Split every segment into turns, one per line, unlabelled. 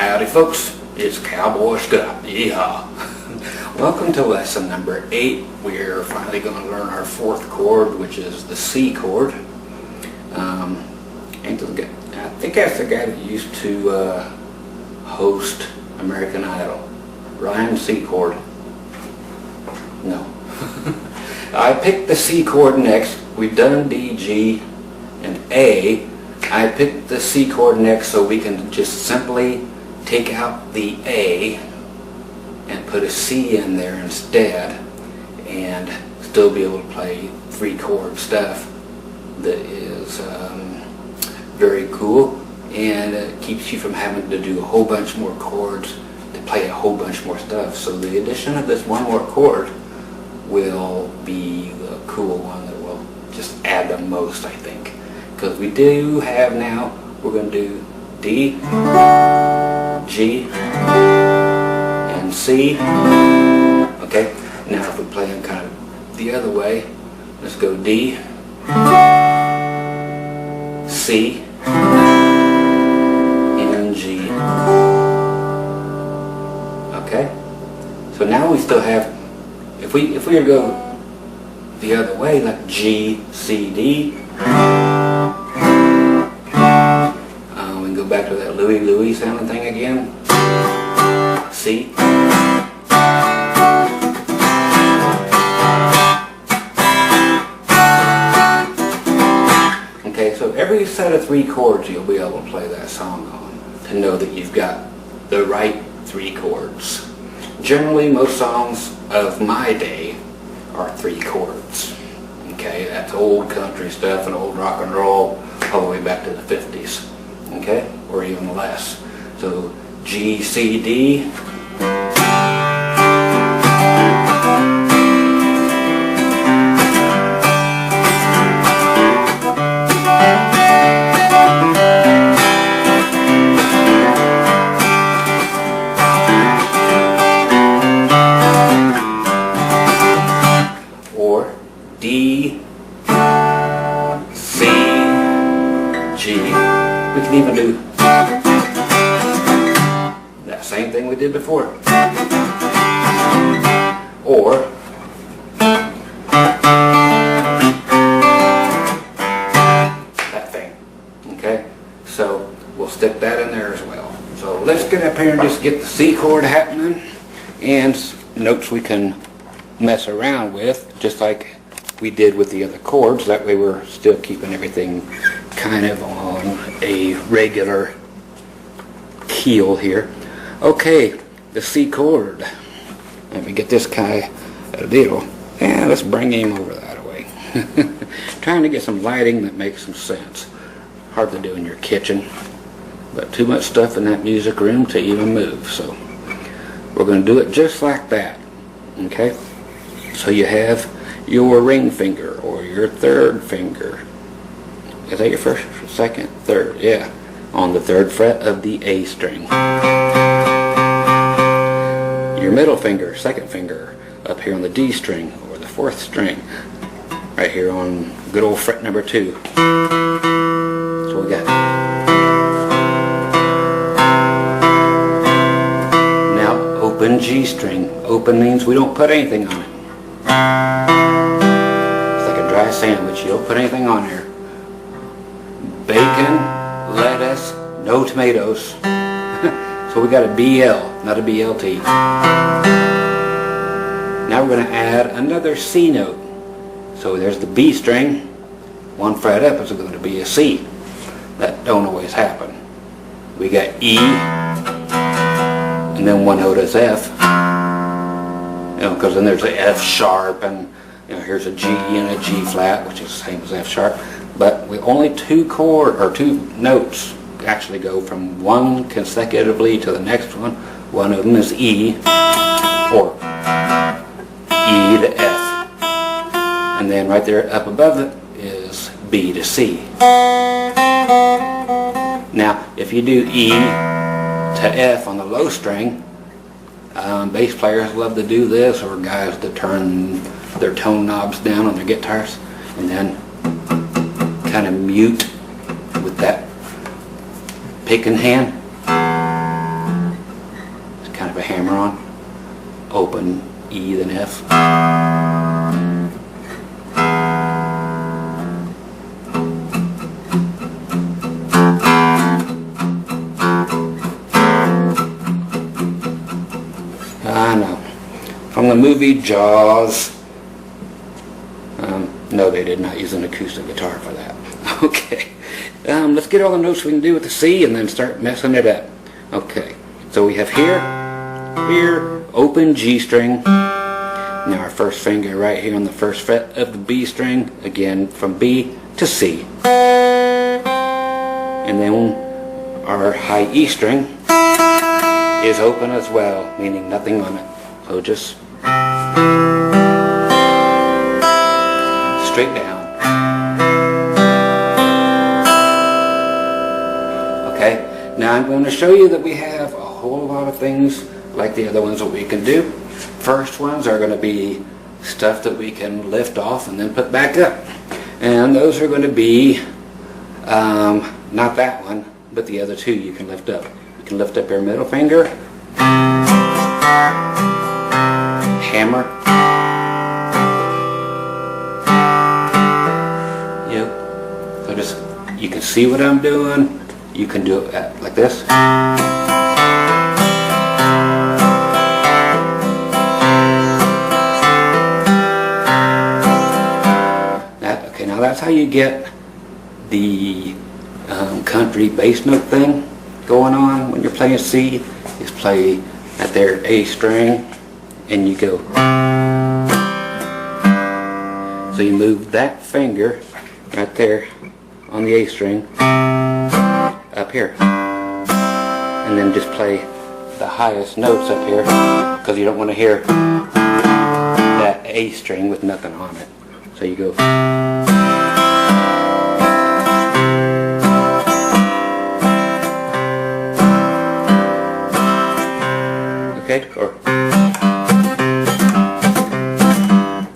Howdy folks, it's Cowboy Scott. Yeehaw. Welcome to lesson number 8. We're finally going to learn our fourth chord, which is the C chord. I think that's the guy that used to host American Idol. Ryan C Chord. No. I picked the C chord next. We've done D, G, and A. I picked the C chord next so we can just simply take out the A and put a C in there instead and still be able to play 3-chord stuff that is very cool, and it keeps you from having to do a whole bunch more chords to play a whole bunch more stuff. So the addition of this one more chord will be the cool one that will just add the most, I think. Because we do have now, we're going to do D, G, and C. Okay, now if we play them kind of the other way, let's go D, C, and G. Okay, so now we still have, if we were to go the other way, like G, C, D, we can go back to that Louie Louie sounding thing again. C. Okay, so every set of 3 chords you'll be able to play that song on to know that you've got the right 3 chords. Generally, most songs of my day are 3 chords. Okay, that's old country stuff and old rock and roll all the way back to the 50s. Okay, or even less. So G, C, D. Or D, C, G. We can even do that same thing we did before. Or that thing. Okay? So we'll stick that in there as well. So let's get up here and just get the C chord happening, and notes we can mess around with, just like we did with the other chords. That way we're still keeping everything kind of on a regular keel here. Okay, the C chord. Let me get this guy a deal. And let's bring him over that way. Trying to get some lighting that makes some sense. Hard to do in your kitchen, but too much stuff in that music room to even move. So we're going to do it just like that. Okay? So you have your ring finger or your third finger. Is that your first, second, third? Yeah. On the 3rd fret of the A string. Your middle finger, second finger, up here on the D string or the 4th string. Right here on good old fret number 2. So we got. Now open G string. Open means we don't put anything on it. It's like a dry sandwich. You don't put anything on there. Bacon, lettuce, no tomatoes. So we got a BL, not a BLT. Now we're going to add another C note. So there's the B string. 1 fret up is going to be a C. That don't always happen. We got E, and then 1 note is F. You know, because then there's a F sharp, and you know, here's a G and a G flat, which is the same as F sharp. But we only 2 notes actually go from one consecutively to the next one. One of them is E, or E to F. And then right there up above it is B to C. Now, if you do E to F on the low string, bass players love to do this, or guys that turn their tone knobs down on their guitars, and then kind of mute with that picking hand. open E than F. I know. From the movie Jaws. No, they did not use an acoustic guitar for that. Okay. Let's get all the notes we can do with the C and then start messing it up. Okay. So we have here, open G string. Now our first finger right here on the first fret of the B string. Again, from B to C. And then our high E string is open as well, meaning nothing on it. So just straight down. Okay, now I'm going to show you that we have a whole lot of things like the other ones that we can do. First ones are going to be stuff that we can lift off and then put back up. And those are going to be, not that one, but the other two you can lift up. You can lift up your middle finger, hammer, yep, so just, you can see what I'm doing. You can do it like this. Okay, now that's how you get the country bass note thing going on when you're playing C. Just play at their A string and you go. So you move that finger right there on the A string up here, and then just play the highest notes up here, because you don't want to hear that A string with nothing on it. So you go. Okay, or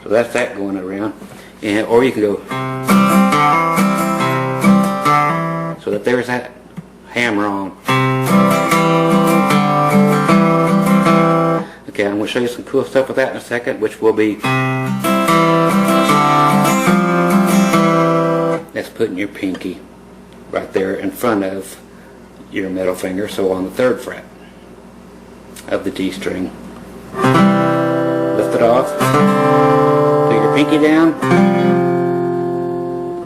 so that's that going around, and or you can go. So that there's that hammer on. Okay, I'm going to show you some cool stuff with that in a second, which will be, that's putting your pinky right there in front of your middle finger, so on the 3rd fret of the D string. Lift it off, put your pinky down,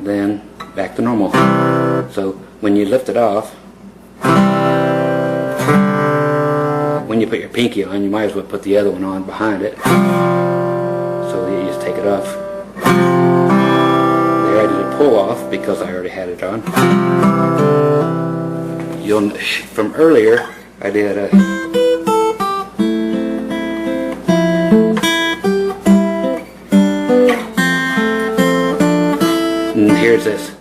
then back to normal. So when you lift it off, when you put your pinky on, you might as well put the other one on behind it. So you just take it off. There, I did a pull off because I already had it on. From earlier, I did a and here's this.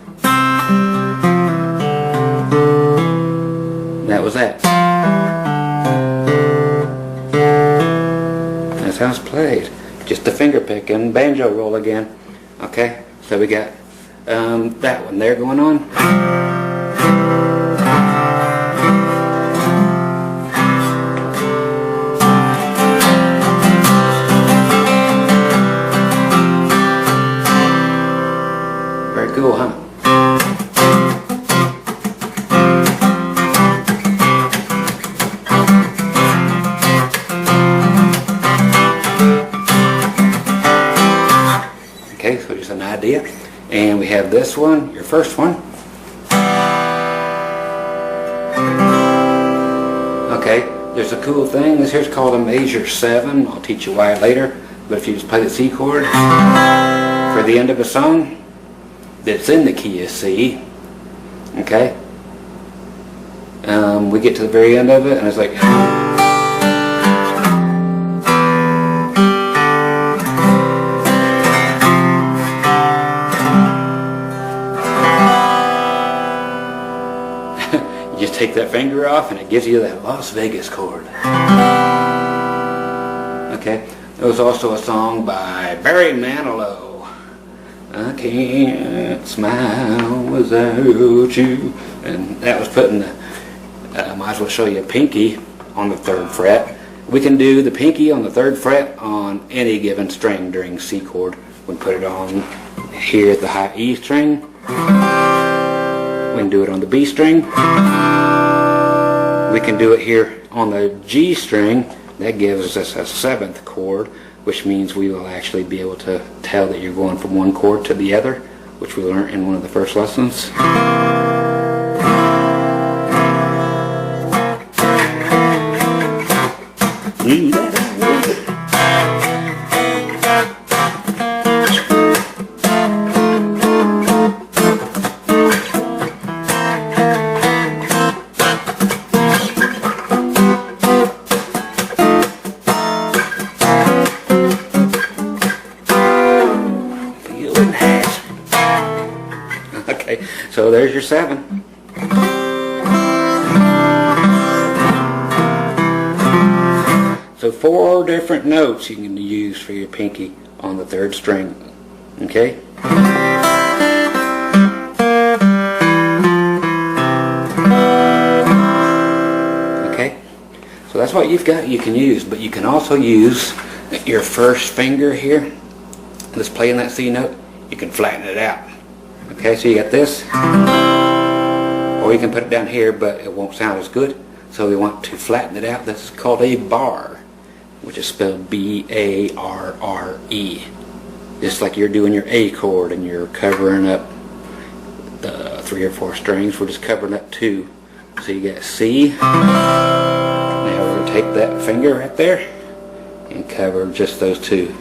That was that. That's how it's played. Just a finger pick and banjo roll again. Okay, so we got that one there going on. Very cool, huh? Okay, so just an idea. And we have this one, your first one. Okay, there's a cool thing. This here's called a major 7. I'll teach you why later. But if you just play the C chord for the end of a song that's in the key of C, okay, we get to the very end of it and it's like, you just take that finger off and it gives you that Las Vegas chord. Okay, there was also a song by Barry Manilow. I can't smile without you, and that was putting the, might as well show you a pinky on the 3rd fret, We can do the pinky on the 3rd fret on any given string during C chord. We can put it on here at the high E string. We can do it on the B string. We can do it here on the G string. That gives us a 7th chord, which means we will actually be able to tell that you're going from one chord to the other, which we learned in one of the first lessons. Okay, so there's your 7. So 4 different notes you can use for your pinky on the 3rd string. Okay? Okay? So that's what you've got you can use, but you can also use your first finger here that's playing that C note. You can flatten it out. Okay, so you got this, or you can put it down here, but it won't sound as good. So we want to flatten it out. This is called a bar, which is spelled B-A-R-R-E. Just like you're doing your A chord and you're covering up the 3 or 4 strings. We're just covering up 2. So you got C. Now we're going to take that finger right there and cover just those 2.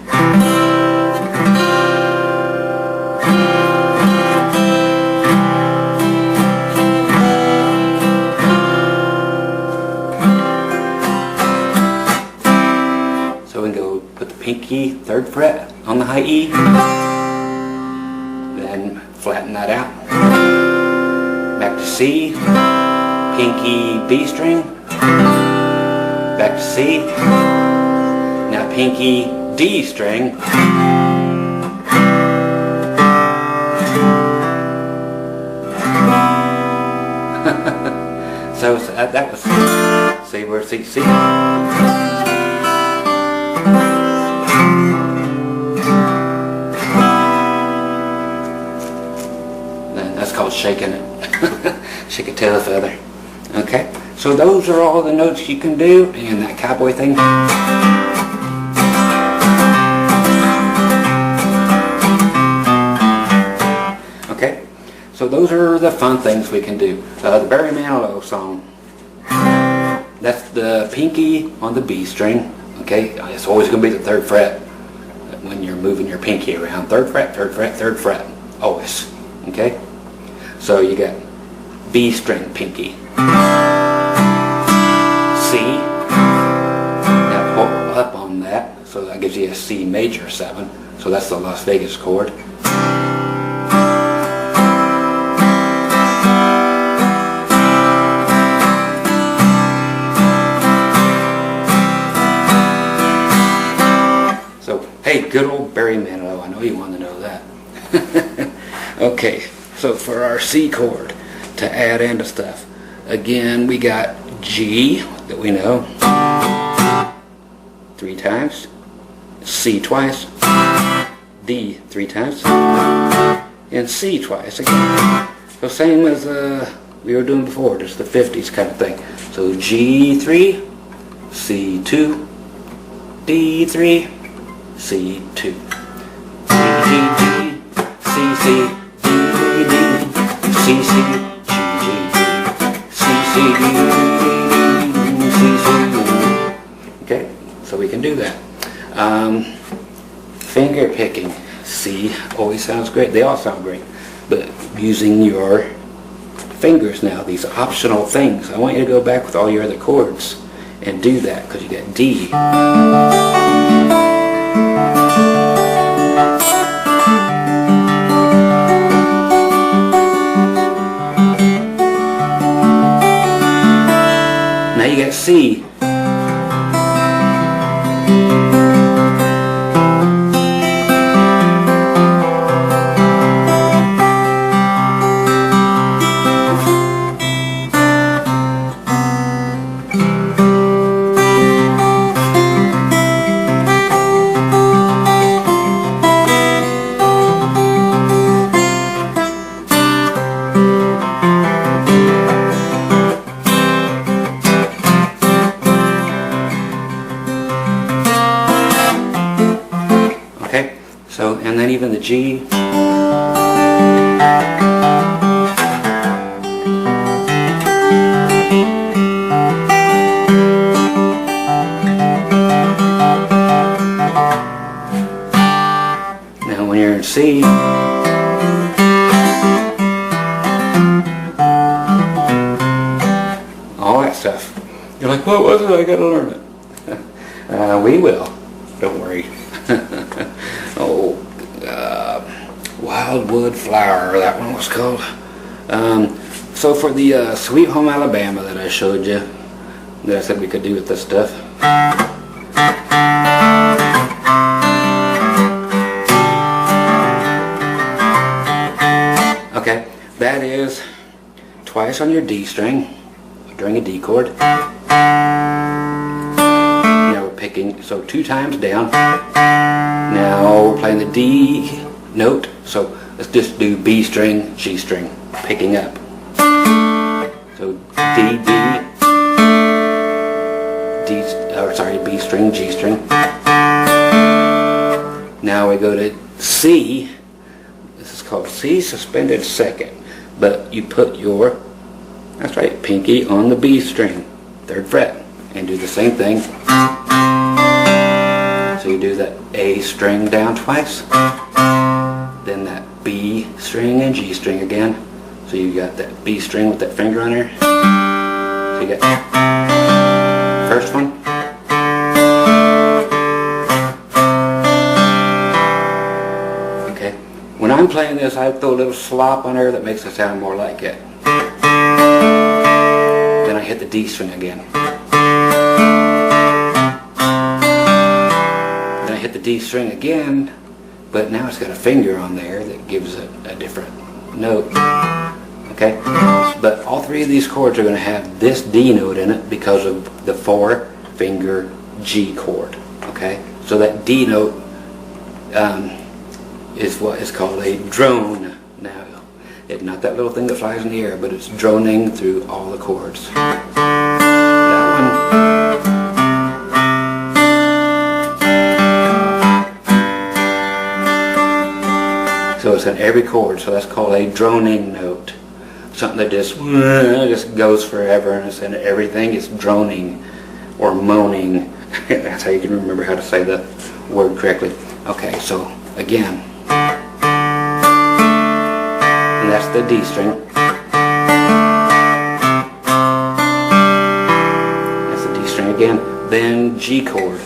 Pinky 3rd fret on the high E, then flatten that out, back to C, pinky B string, back to C, now pinky D string, so that was C, where's C, C. That's called shaking it. Shake it tail feather. Okay, so those are all the notes you can do, and that cowboy thing. Okay, so those are the fun things we can do. The Barry Manilow song. That's the pinky on the B string. Okay, it's always going to be the 3rd fret when you're moving your pinky around. 3rd fret, 3rd fret, 3rd fret, always. Okay, so you got B string pinky, C. Now pull up on that, so that gives you a C major 7. So that's the Las Vegas chord. Hey, good old Barry Manilow, I know you want to know that. Okay, so for our C chord, to add into stuff, again we got G that we know 3 times, C twice, D 3 times, and C twice again. So same as we were doing before, just the 50s kind of thing. So G3, C2, D3, C2, G, G, G, C, C, D, D, C, C, G, G, C, C, C, C. Okay, so we can do that. Finger picking, C always sounds great. They all sound great, but using your fingers now, these optional things. I want you to go back with all your other chords and do that, because you got D. Now you got C. and then even the G. Now when you're in C, all that stuff. You're like, what was it? I gotta learn it. We will. Don't worry. Oh, Wildwood Flower, that one was called. So for the Sweet Home Alabama that I showed you, that I said we could do with this stuff. Okay, that is twice on your D string during a D chord. Now we're picking, so 2 times down. Now we're playing the D note, so let's just do B string, G string, picking up. So D, D, B string, G string. Now we go to C. This is called C suspended second, but you put your, that's right, pinky on the B string, 3rd fret, and do the same thing. So you do that A string down twice, then that B string and G string again. So you got that B string with that finger on there. So you got first one. Okay. When I'm playing this, I throw a little slop on there that makes it sound more like it. Then I hit the D string again. Then I hit the D string again, but now it's got a finger on there that gives it a different note. Okay, but all 3 of these chords are going to have this D note in it because of the 4-finger G chord. Okay, so that D note is what is called a drone. Now, it's not that little thing that flies in the air, but it's droning through all the chords. That one. So it's in every chord, so that's called a droning note. Something that just goes forever, and it's in everything. It's droning or moaning. That's how you can remember how to say the word correctly. Okay, so again, and that's the D string. That's the D string again. Then G chord,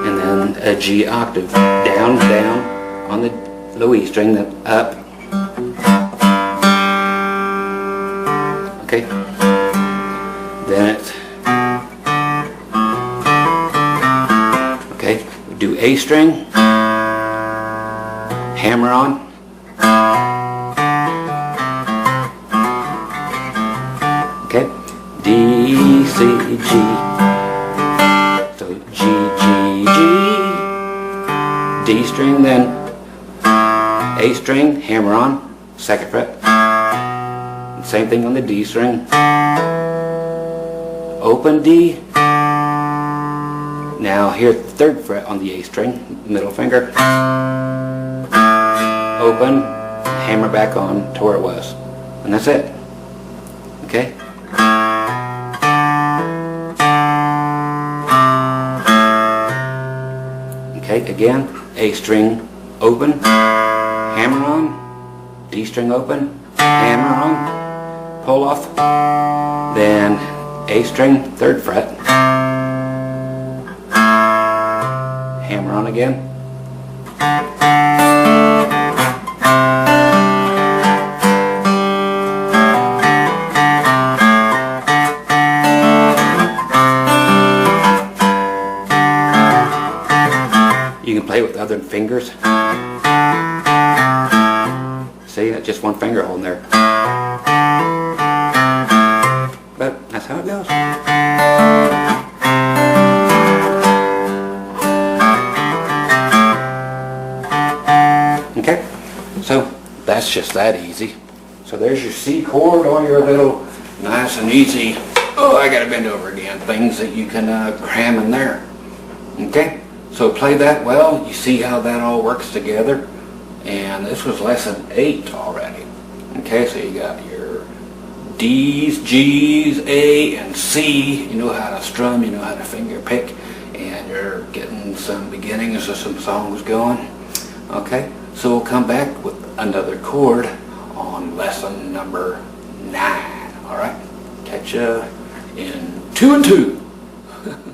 and then a G octave, down, down on the low E string, then up. Okay, then it's, okay, we do A string, hammer on, okay, D, C, G, so G, G, G, D string, then A string, hammer on, 2nd fret. Same thing on the D string. Open D. Now here 3rd fret on the A string, middle finger. Open, hammer back on to where it was. And that's it. Okay? Okay, again, A string open, hammer on, D string open, hammer on. Pull off, then A string, 3rd fret, hammer on again, you can play with other fingers. See, that's just one finger holding there. But that's how it goes. Okay, so that's just that easy. So there's your C chord, all your little nice and easy, oh I gotta bend over again, things that you can cram in there. Okay, So play that well. You see how that all works together. And this was lesson 8 already. Okay, so you got your D's, G's, A, and C. You know how to strum, you know how to finger pick, and you're getting some beginnings of some songs going. Okay, so we'll come back with another chord on lesson number 9. Alright, catch ya in 2 and 2.